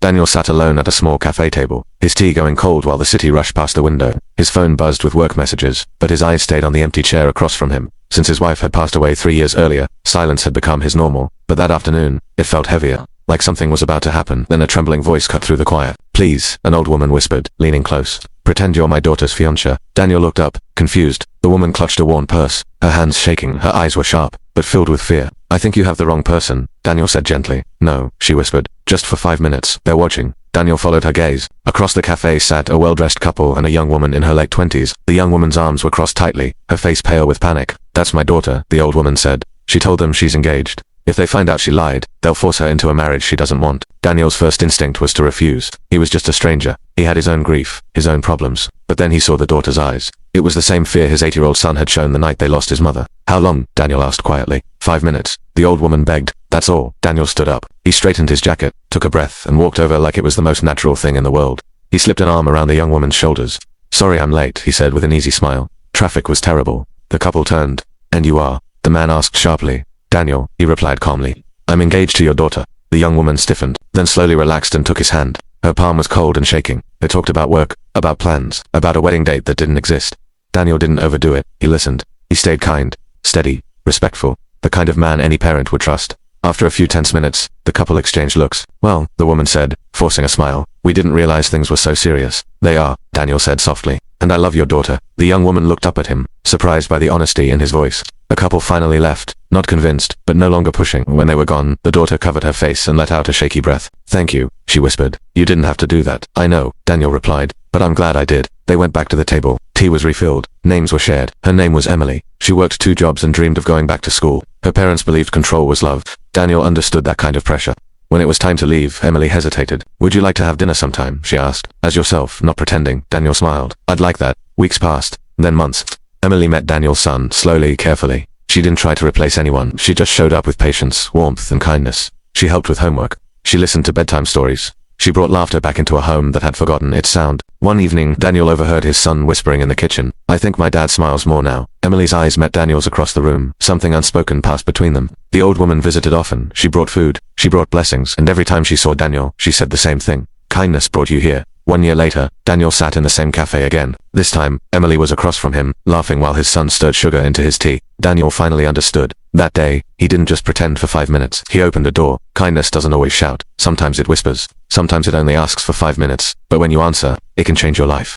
Daniel sat alone at a small cafe table, his tea going cold while the city rushed past the window. His phone buzzed with work messages, but his eyes stayed on the empty chair across from him. Since his wife had passed away 3 years earlier, silence had become his normal, but that afternoon, it felt heavier, like something was about to happen. Then a trembling voice cut through the quiet. "Please," an old woman whispered, leaning close. "Pretend you're my daughter's fiancé." Daniel looked up, confused. The woman clutched a worn purse, her hands shaking, her eyes were sharp, but filled with fear. "I think you have the wrong person," Daniel said gently. "No," she whispered. "Just for 5 minutes. They're watching." Daniel followed her gaze. Across the cafe sat a well-dressed couple and a young woman in her late 20s. The young woman's arms were crossed tightly, her face pale with panic. "That's my daughter," the old woman said. She told them she's engaged. If they find out she lied, they'll force her into a marriage she doesn't want. Daniel's first instinct was to refuse. He was just a stranger. He had his own grief, his own problems. But then he saw the daughter's eyes. It was the same fear his 8-year-old son had shown the night they lost his mother. "How long?" Daniel asked quietly. 5 minutes. The old woman begged. "That's all." Daniel stood up. He straightened his jacket, took a breath, and walked over like it was the most natural thing in the world. He slipped an arm around the young woman's shoulders. "Sorry I'm late," he said with an easy smile. "Traffic was terrible." The couple turned. "And you are?" the man asked sharply. "Daniel," he replied calmly. "I'm engaged to your daughter." The young woman stiffened, then slowly relaxed and took his hand. Her palm was cold and shaking. They talked about work, about plans, about a wedding date that didn't exist. Daniel didn't overdo it. He listened. He stayed kind, steady, respectful, the kind of man any parent would trust. After a few tense minutes, the couple exchanged looks. "Well," the woman said, forcing a smile, "we didn't realize things were so serious." "They are," Daniel said softly. "And I love your daughter." The young woman looked up at him, surprised by the honesty in his voice. The couple finally left, not convinced, but no longer pushing. When they were gone, the daughter covered her face and let out a shaky breath. "Thank you," she whispered. "You didn't have to do that." "I know," Daniel replied, "but I'm glad I did." They went back to the table. Tea was refilled. Names were shared. Her name was Emily. She worked 2 jobs and dreamed of going back to school. Her parents believed control was love. Daniel understood that kind of pressure. When it was time to leave, Emily hesitated. "Would you like to have dinner sometime?" she asked. "As yourself, not pretending." Daniel smiled. "I'd like that." Weeks passed, then months. Emily met Daniel's son, slowly, carefully. She didn't try to replace anyone. She just showed up with patience, warmth, and kindness. She helped with homework. She listened to bedtime stories. She brought laughter back into a home that had forgotten its sound. One evening, Daniel overheard his son whispering in the kitchen, "I think my dad smiles more now." Emily's eyes met Daniel's across the room. Something unspoken passed between them. The old woman visited often. She brought food. She brought blessings. And every time she saw Daniel, she said the same thing. "Kindness brought you here." 1 year later, Daniel sat in the same cafe again. This time, Emily was across from him, laughing while his son stirred sugar into his tea. Daniel finally understood. That day, he didn't just pretend for 5 minutes. He opened a door. Kindness doesn't always shout. Sometimes it whispers. Sometimes it only asks for 5 minutes. But when you answer, it can change your life.